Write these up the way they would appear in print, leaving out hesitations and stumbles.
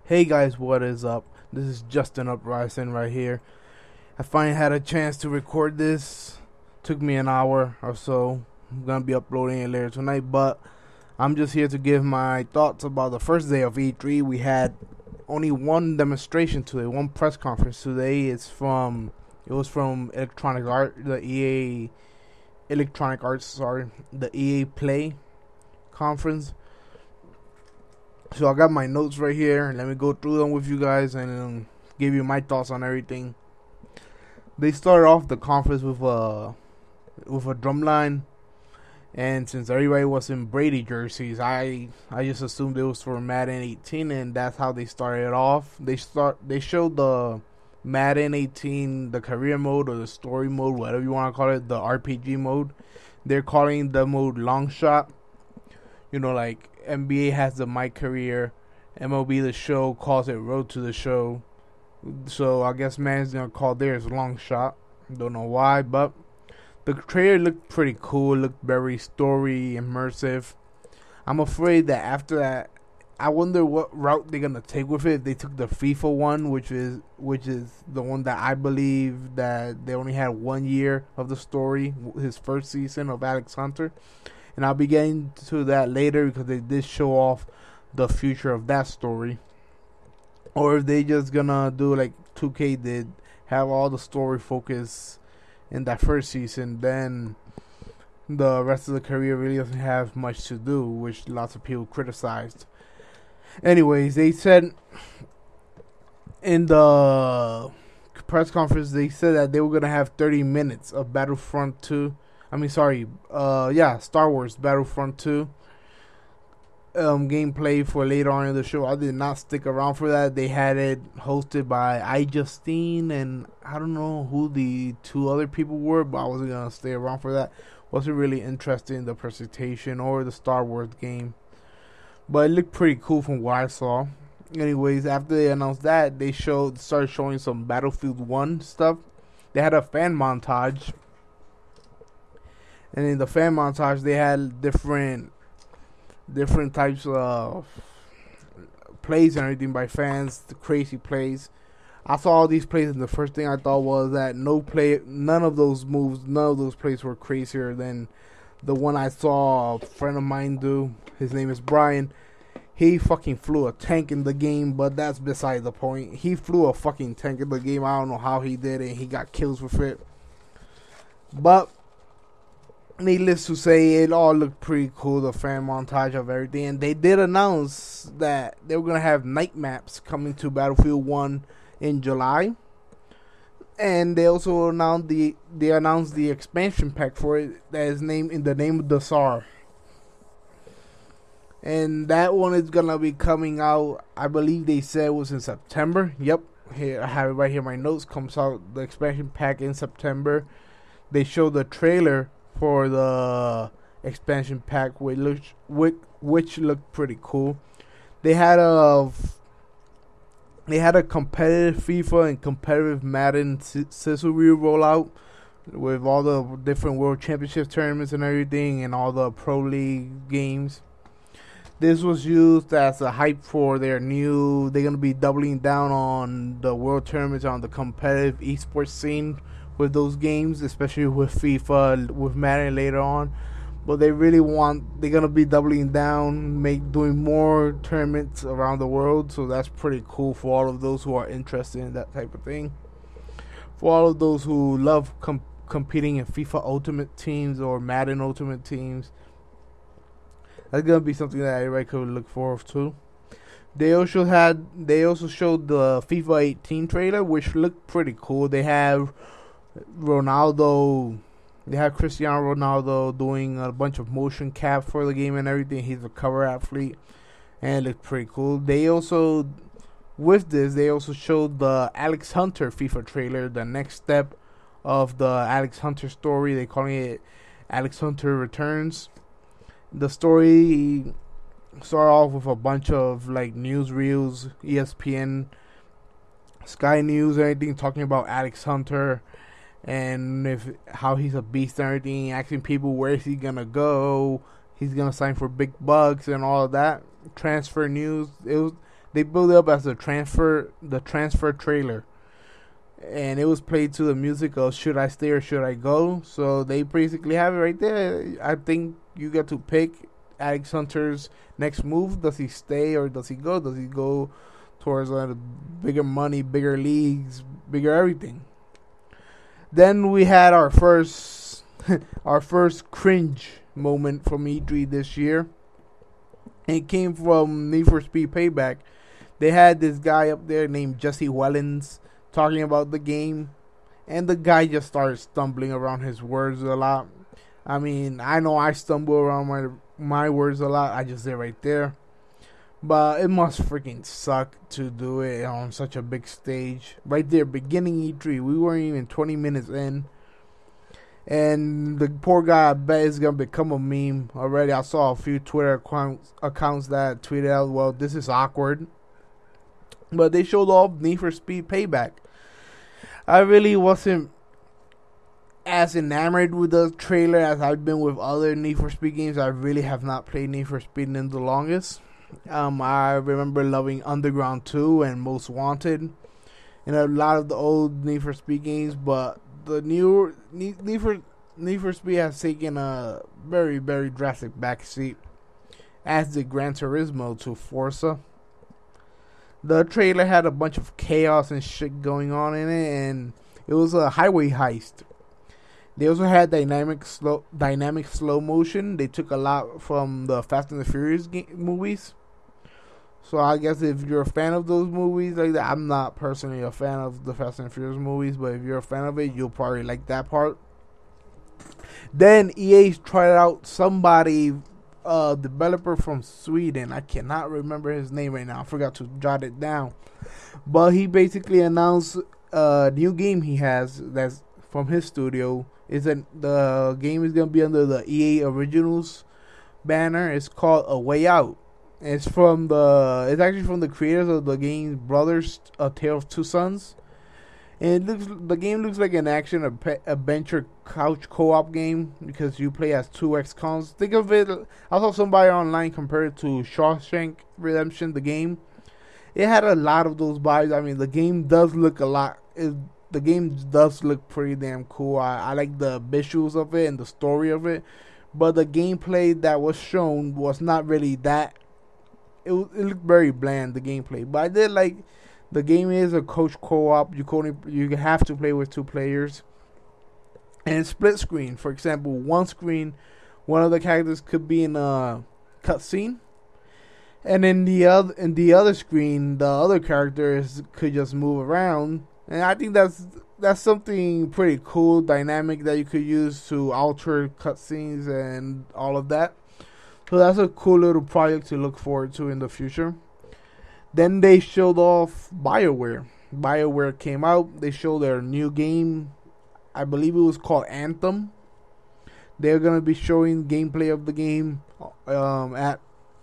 Hey guys, what is up? This is Justin Uprising right here. I finally had a chance to record this. Took me an hour or so. I'm gonna be uploading it later tonight, but I'm just here to give my thoughts about the first day of E3. We had only one demonstration today, one press conference today. It was from Electronic Art, the EA Electronic Arts, the EA Play conference. So I got my notes right here. Let me go through them with you guys and give you my thoughts on everything. They started off the conference with a drum line, and since everybody was in Brady jerseys, I just assumed it was for Madden 18, and that's how they started it off. They showed the Madden 18, the career mode or the story mode, whatever you want to call it, the RPG mode. They're calling the mode long shot. You know, like NBA has the My Career, MLB The Show calls it Road to the Show. So I guess man's gonna call theirs Long Shot. Don't know why, but the trailer looked pretty cool. It looked very story immersive. I'm afraid that after that, I wonder what route they're gonna take with it. If they took the FIFA one, which is the one that I believe that they only had 1 year of the story, his first season of Alex Hunter. And I'll be getting to that later because they did show off the future of that story. Or if they just gonna do like 2K did, have all the story focus in that first season, then the rest of the career really doesn't have much to do, which lots of people criticized. Anyways, they said in the press conference, they said that they were gonna have 30 minutes of Battlefront 2. Star Wars Battlefront 2 gameplay for later on in the show. I did not stick around for that. They had it hosted by iJustine, and I don't know who the two other people were, but I wasn't gonna stay around for that. Wasn't really interested in the presentation or the Star Wars game, but it looked pretty cool from what I saw. Anyways, after they announced that, they started showing some Battlefield 1 stuff. They had a fan montage. And in the fan montage, they had different types of plays and everything by fans, the crazy plays. I saw all these plays, and the first thing I thought was that none of those moves, none of those plays were crazier than the one I saw a friend of mine do. His name is Brian. He fucking flew a tank in the game, but that's beside the point. He flew a fucking tank in the game. I don't know how he did it. He got kills with it. But needless to say, it all looked pretty cool, the fan montage of everything. And they did announce that they were going to have night maps coming to Battlefield 1 in July. And they also announced the expansion pack for it that is named in the name of the Tsar. And that one is going to be coming out, I believe they said it was in September. Yep, here I have it right here. My notes comes out the expansion pack in September. They showed the trailer for the expansion pack, which looked pretty cool. They had a competitive FIFA and competitive Madden sizzle reel rollout with all the different World Championship tournaments and everything, and all the Pro League games. This was used as a hype for they're gonna be doubling down on the World Tournaments, on the competitive esports scene with those games, especially with FIFA, with Madden later on. But they're gonna be doubling down, doing more tournaments around the world. So that's pretty cool for all of those who are interested in that type of thing. For all of those who love competing in FIFA Ultimate Teams or Madden Ultimate Teams, that's gonna be something that everybody could look forward to. They also showed the FIFA 18 trailer, which looked pretty cool. They have Ronaldo. They have Cristiano Ronaldo doing a bunch of motion cap for the game and everything. He's a cover athlete, and it looked pretty cool. They also showed the Alex Hunter FIFA trailer, the next step of the Alex Hunter story. They're calling it Alex Hunter Returns. The story started off with a bunch of like newsreels, ESPN, Sky News, and everything talking about Alex Hunter and how he's a beast and everything, asking people where is he gonna go. He's gonna sign for big bucks and all of that. Transfer news. They built it up as the transfer trailer, and it was played to the music of "Should I Stay or Should I Go." So they basically have it right there. I think you get to pick Alex Hunter's next move. Does he stay or does he go? Does he go towards bigger money, bigger leagues, bigger everything? Then we had our first our first cringe moment from E3 this year. It came from Need for Speed Payback. They had this guy up there named Jesse Wellens talking about the game, and the guy just started stumbling around his words a lot. I mean, I know I stumble around my words a lot. I just did right there. But it must freaking suck to do it on such a big stage. Right there, beginning E3. We weren't even 20 minutes in. And the poor guy, I bet, is going to become a meme already. I saw a few Twitter accounts that tweeted out, well, this is awkward. But they showed off Need for Speed Payback. I really wasn't as enamored with the trailer as I've been with other Need for Speed games. I really have not played Need for Speed in the longest. I remember loving Underground 2 and Most Wanted and a lot of the old Need for Speed games, but the new Need for Speed has taken a very, very drastic backseat, as did Gran Turismo to Forza. The trailer had a bunch of chaos and shit going on in it, and it was a highway heist. They also had dynamic slow motion. They took a lot from the Fast and the Furious movies. So I guess if you're a fan of those movies like that, I'm not personally a fan of the Fast and Furious movies, but if you're a fan of it, you'll probably like that part. Then EA tried out somebody, developer from Sweden. I cannot remember his name right now. I forgot to jot it down. But he basically announced a new game he has that's from his studio. The game is gonna be under the EA Originals banner. It's called A Way Out. It's actually from the creators of the game Brothers: A Tale of Two Sons. And the game looks like an action adventure couch co-op game because you play as two ex-cons. Think of it. I saw somebody online compare it to Shawshank Redemption, the game. It had a lot of those vibes. I mean, the game does look the game does look pretty damn cool. I like the visuals of it and the story of it, but the gameplay that was shown was not really that. It looked very bland, the gameplay, but I did like the game is a coach co-op. You have to play with two players, and split screen. For example, one screen, one of the characters could be in a cutscene, and in the other screen, the other characters could just move around. And I think that's something pretty cool, dynamic that you could use to alter cutscenes and all of that. So that's a cool little project to look forward to in the future. Then they showed off BioWare. BioWare came out. They showed their new game. I believe it was called Anthem. They're gonna be showing gameplay of the game at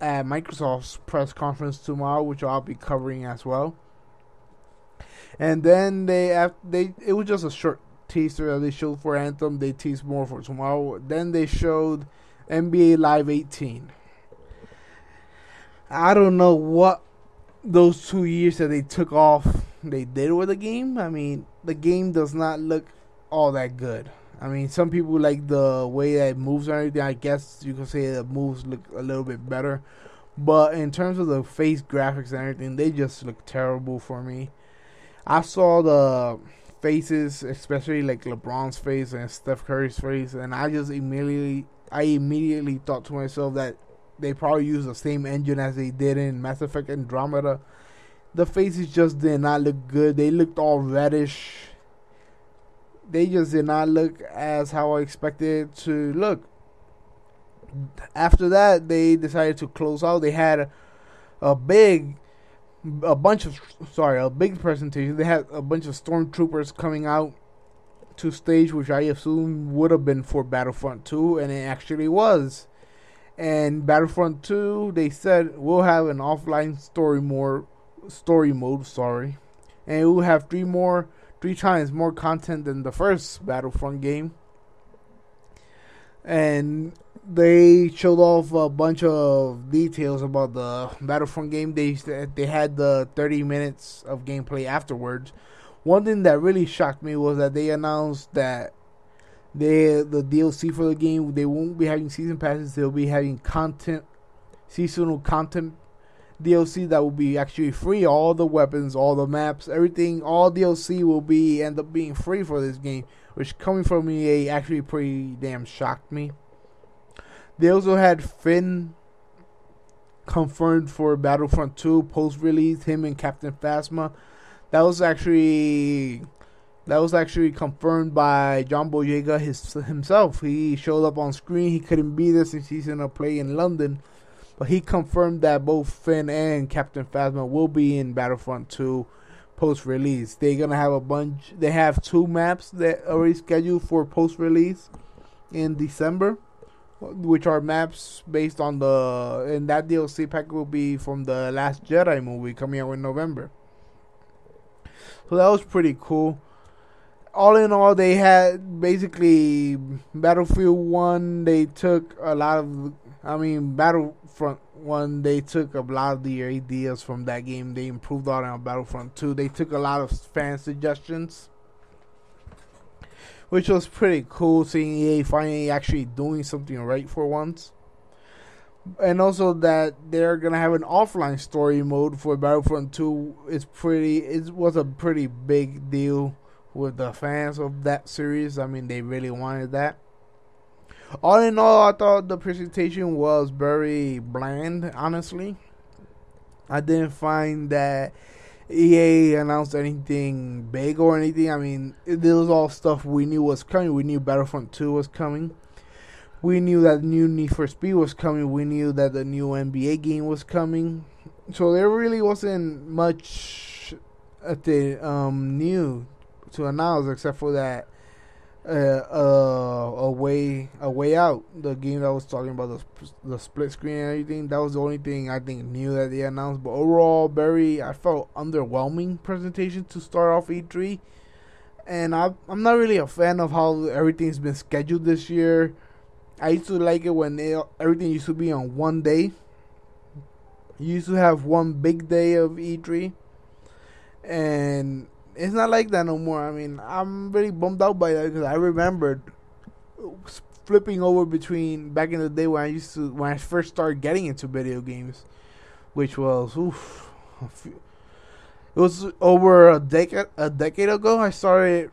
Microsoft's press conference tomorrow, which I'll be covering as well. And then it was just a short teaser that they showed for Anthem. They teased more for tomorrow. Then they showed NBA Live 18. I don't know what those 2 years that they took off they did with the game. I mean, the game does not look all that good. I mean, some people like the way that it moves and everything. I guess you could say the moves look a little bit better. But in terms of the face graphics and everything, they just look terrible for me. I saw the faces, especially like LeBron's face and Steph Curry's face, and I immediately thought to myself that they probably used the same engine as they did in Mass Effect Andromeda. The faces just did not look good. They looked all reddish. They just did not look as how I expected it to look. After that, they decided to close out. They had a big presentation. They had a bunch of stormtroopers coming out to stage, which I assume would have been for Battlefront 2, and it actually was. And Battlefront 2, they said we'll have an offline story mode, and it will have three times more content than the first Battlefront game. And they showed off a bunch of details about the Battlefront game. They had the 30 minutes of gameplay afterwards. One thing that really shocked me was that they announced that the DLC for the game, they won't be having season passes. They'll be having seasonal content DLC that will be actually free. All the weapons, all the maps, everything, all DLC will end up being free for this game, which coming from EA actually pretty damn shocked me. They also had Finn confirmed for Battlefront 2 post-release, him and Captain Phasma. That was actually confirmed by John Boyega himself. He showed up on screen. He couldn't be there since he's in a play in London, but he confirmed that both Finn and Captain Phasma will be in Battlefront 2 post-release. They're gonna have a bunch. They have 2 maps that are already scheduled for post-release in December, which are maps based on and that DLC pack will be from the Last Jedi movie coming out in November. So that was pretty cool. All in all, they had basically Battlefield 1. They took a lot of, Battlefront 1. They took a lot of the ideas from that game. They improved on it on Battlefront 2. They took a lot of fan suggestions, which was pretty cool, seeing EA finally actually doing something right for once. And also that they're gonna have an offline story mode for Battlefront 2. It was a pretty big deal with the fans of that series. They really wanted that. All in all, I thought the presentation was very bland, honestly. I didn't find that EA announced anything big or anything. It was all stuff we knew was coming. We knew Battlefront 2 was coming. We knew that the new Need for Speed was coming. We knew that the new NBA game was coming. So there really wasn't much new to announce except for that a way out, the game that was talking about the split screen and everything. That was the only thing I think new that they announced. But overall, I felt underwhelming presentation to start off E3. And I'm not really a fan of how everything's been scheduled this year. I used to like it when everything used to be on one day. You used to have one big day of E3, and it's not like that no more. I'm really bummed out by that because I remembered flipping over between back in the day when I first started getting into video games, which was it was over a decade ago. I started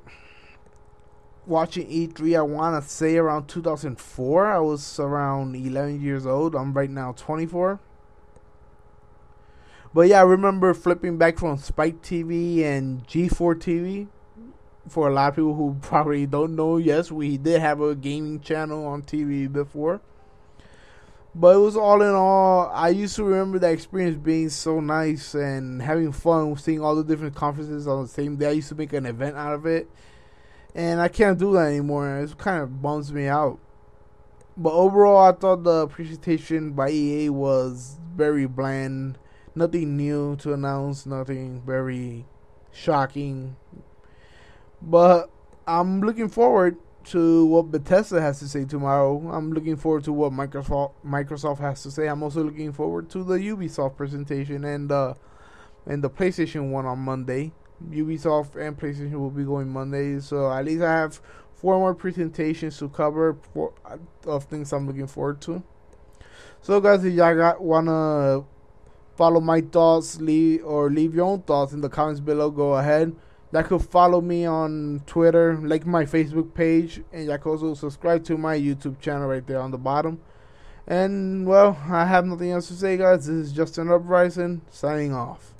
watching E3, I want to say around 2004. I was around 11 years old. I'm right now 24. But yeah, I remember flipping back from Spike TV and G4 TV. For a lot of people who probably don't know, yes, we did have a gaming channel on TV before. But it was all in all, I used to remember that experience being so nice and having fun, seeing all the different conferences on the same day. I used to make an event out of it. And I can't do that anymore. It kind of bums me out. But overall, I thought the presentation by EA was very bland. Nothing new to announce. Nothing very shocking. But I'm looking forward to what Bethesda has to say tomorrow. I'm looking forward to what Microsoft has to say. I'm also looking forward to the Ubisoft presentation and the PlayStation one on Monday. Ubisoft and PlayStation will be going Monday, so at least I have 4 more presentations to cover of things I'm looking forward to. So guys, if y'all wanna follow my thoughts, leave your own thoughts in the comments below, go ahead. Y'all could follow me on Twitter, like my Facebook page, and y'all could also subscribe to my YouTube channel right there on the bottom. And well, I have nothing else to say, guys. This is Justin Uprising signing off.